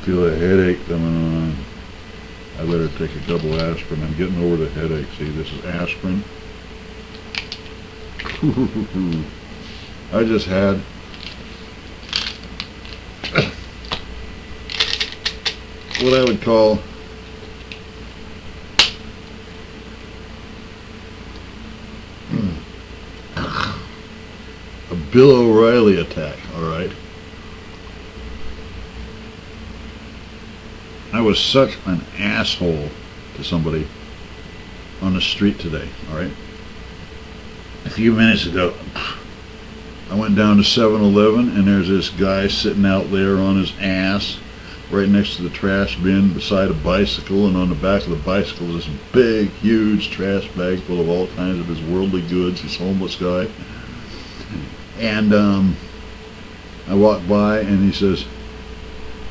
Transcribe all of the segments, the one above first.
Feel a headache coming on. I better take a couple aspirin. I'm getting over the headache. See, this is aspirin. I just had what I would call a Bill O'Reilly attack, alright? I was such an asshole to somebody on the street today, alright? A few minutes ago, I went down to 7-Eleven and there's this guy sitting out there on his ass right next to the trash bin beside a bicycle, and on the back of the bicycle is this big, huge trash bag full of all kinds of his worldly goods, this homeless guy. And I walked by and he says,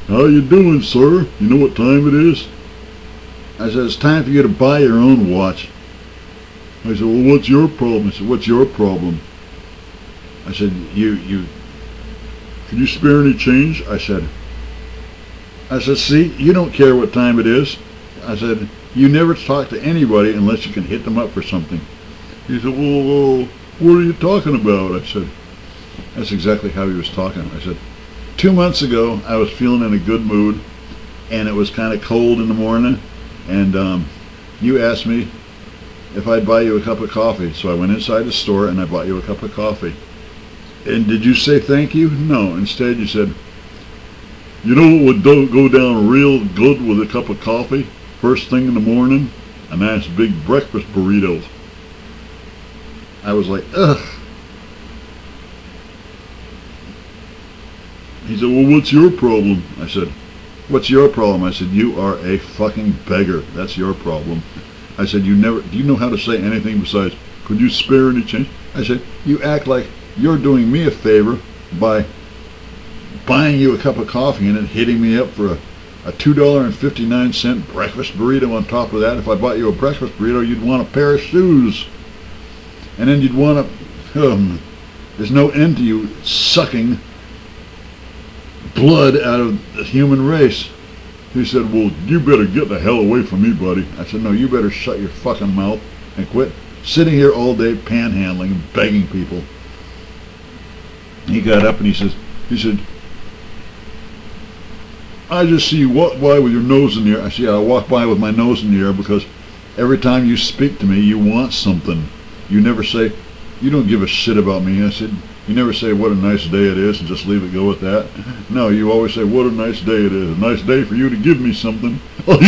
"How you doing, sir? You know what time it is?" I said, "It's time for you to buy your own watch." I said, "Well, what's your problem?" He said, "What's your problem?" I said, "Can you spare any change?" I said, "See, you don't care what time it is." I said, "You never talk to anybody unless you can hit them up for something." He said, "Well, what are you talking about?" I said, that's exactly how he was talking. I said, 2 months ago, I was feeling in a good mood, and it was kind of cold in the morning, and you asked me if I'd buy you a cup of coffee. So I went inside the store and I bought you a cup of coffee. And did you say thank you? No. Instead, you said, "You know what would go down real good with a cup of coffee first thing in the morning? A nice big breakfast burrito." I was like, ugh. He said, "Well, what's your problem?" I said, "What's your problem?" I said, "You are a fucking beggar. That's your problem." I said, do you know how to say anything besides, "Could you spare any change?" I said, "You act like you're doing me a favor by buying you a cup of coffee and then hitting me up for a $2.59 breakfast burrito on top of that. If I bought you a breakfast burrito, you'd want a pair of shoes. And then you'd want to, there's no end to you sucking blood out of the human race." He said, "Well, you better get the hell away from me, buddy." I said, "No, you better shut your fucking mouth and quit sitting here all day panhandling and begging people." He got up and he said, "I just see you walk by with your nose in the air." I said, "Yeah, I walk by with my nose in the air because every time you speak to me, you want something. You never say, you don't give a shit about me." I said, "You never say what a nice day it is and just leave it go with that. No, you always say what a nice day it is. A nice day for you to give me something." And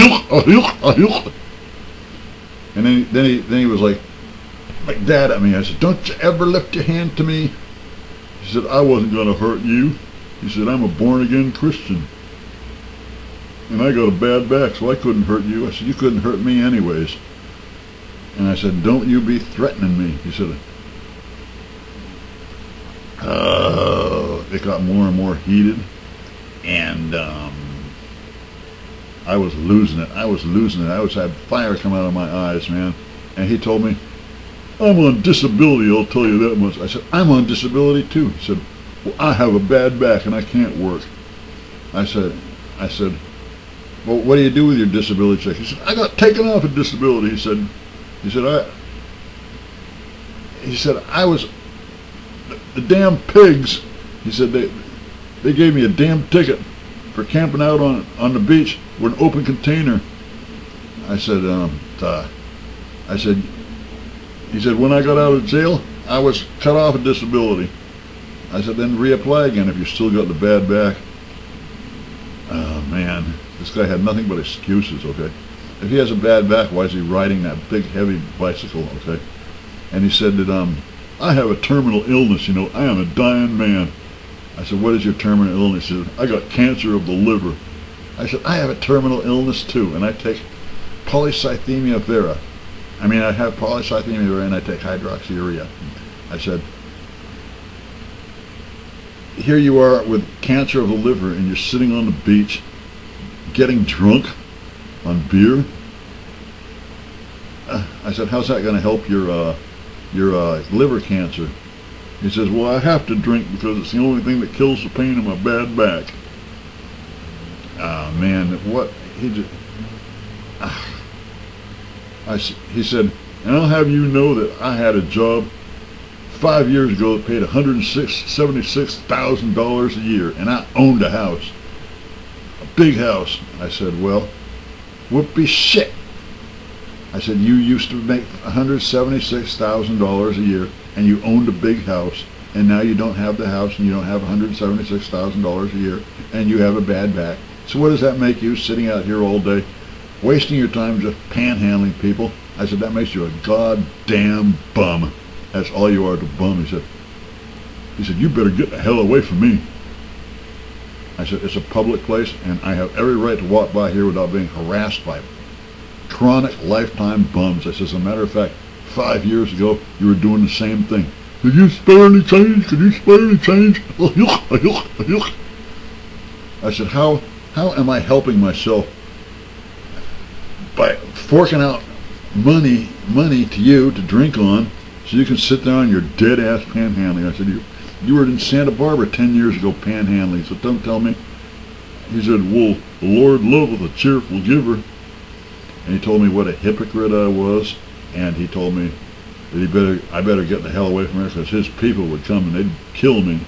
then he was like that at me. I said, "Don't you ever lift your hand to me." He said, "I wasn't going to hurt you." He said, "I'm a born-again Christian. And I got a bad back, so I couldn't hurt you." I said, "You couldn't hurt me anyways." And I said, "Don't you be threatening me." He said, it got more and more heated, and I was losing it. I had fire come out of my eyes, man. And he told me, "I'm on disability, I'll tell you that much." I said, "I'm on disability too." He said, "Well, I have a bad back and I can't work." I said, "Well, what do you do with your disability check?" He said, "I got taken off of disability." He said, I was, the damn pigs, he said, they gave me a damn ticket for camping out on the beach with an open container. I said, he said, "When I got out of jail, I was cut off of disability." I said, "Then reapply again if you still got the bad back." Oh man, this guy had nothing but excuses, okay? If he has a bad back, why is he riding that big heavy bicycle, okay? And he said that, "I have a terminal illness, you know, I am a dying man." I said, "What is your terminal illness?" He said, "I got cancer of the liver." I said, "I have a terminal illness too, and I take polycythemia vera. I have polycythemia vera and I take hydroxyurea." I said, "Here you are with cancer of the liver and you're sitting on the beach getting drunk on beer?" I said, "How's that going to help your your liver cancer. He says, well, I have to drink because it's the only thing that kills the pain in my bad back. Ah, man, what, he just, he said, and I'll have you know that I had a job 5 years ago that paid $176,000 a year, and I owned a house, a big house. I said, well, whoopee shit. I said, you used to make $176,000 a year, and you owned a big house, and now you don't have the house, and you don't have $176,000 a year, and you have a bad back. So what does that make you, sitting out here all day, wasting your time just panhandling people? I said, that makes you a goddamn bum. That's all you are, to bum. He said, you better get the hell away from me. I said, it's a public place, and I have every right to walk by here without being harassed by chronic, lifetime bums. I said, as a matter of fact, 5 years ago, you were doing the same thing. Could you spare any change? Could you spare any change? I said, how am I helping myself by forking out money to you to drink on so you can sit down on your dead ass panhandling? I said, you were in Santa Barbara 10 years ago panhandling, so don't tell me. He said, well, the Lord loveth a cheerful giver. And he told me what a hypocrite I was, and he told me that I better get the hell away from here because his people would come and they'd kill me.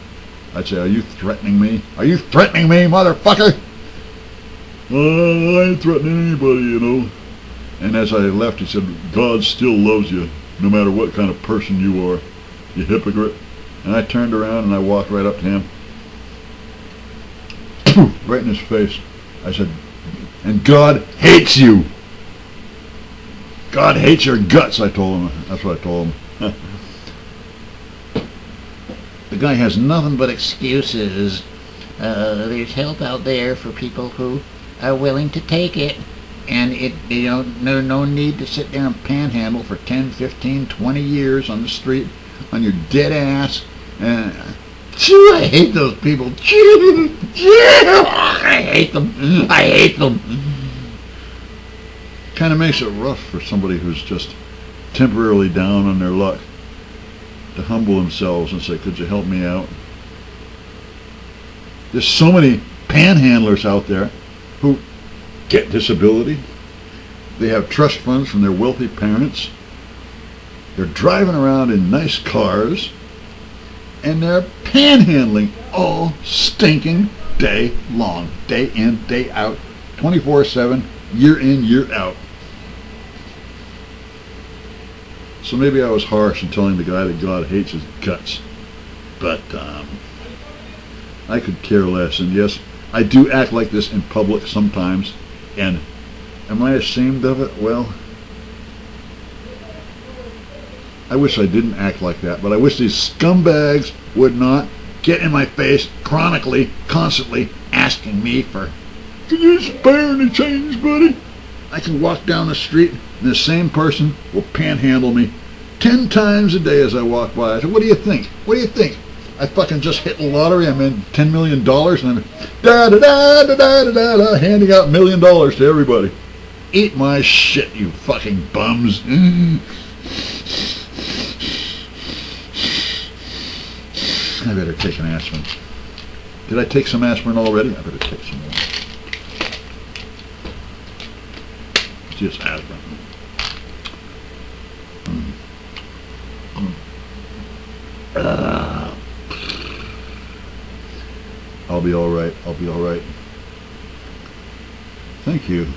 I'd say, are you threatening me? Are you threatening me, motherfucker? I ain't threatening anybody, you know. And as I left, he said, God still loves you, no matter what kind of person you are, you hypocrite. And I turned around and I walked right up to him, right in his face. I said, and God hates you. God hates your guts, I told him. That's what I told him. The guy has nothing but excuses. There's help out there for people who are willing to take it. And no need to sit there and panhandle for 10, 15, 20 years on the street on your dead ass. I hate those people. I hate them. I hate them. Kind of makes it rough for somebody who's just temporarily down on their luck to humble themselves and say, could you help me out? There's so many panhandlers out there who get disability. They have trust funds from their wealthy parents. They're driving around in nice cars, and they're panhandling all stinking day long, day in, day out, 24/7, year in, year out. So maybe I was harsh in telling the guy that God hates his guts, but I could care less. And yes, I do act like this in public sometimes, and am I ashamed of it? Well, I wish I didn't act like that, but I wish these scumbags would not get in my face chronically, constantly asking me for, can you spare any change, buddy? I can walk down the street and the same person will panhandle me 10 times a day as I walk by. I said, what do you think? What do you think? I fucking just hit the lottery. I'm in $10 million and I'm da-da-da-da-da-da-da-da, handing out $1 million to everybody. Eat my shit, you fucking bums. I better take an aspirin. Did I take some aspirin already? I better take some more. Just aspirin. I'll be all right. I'll be all right. Thank you.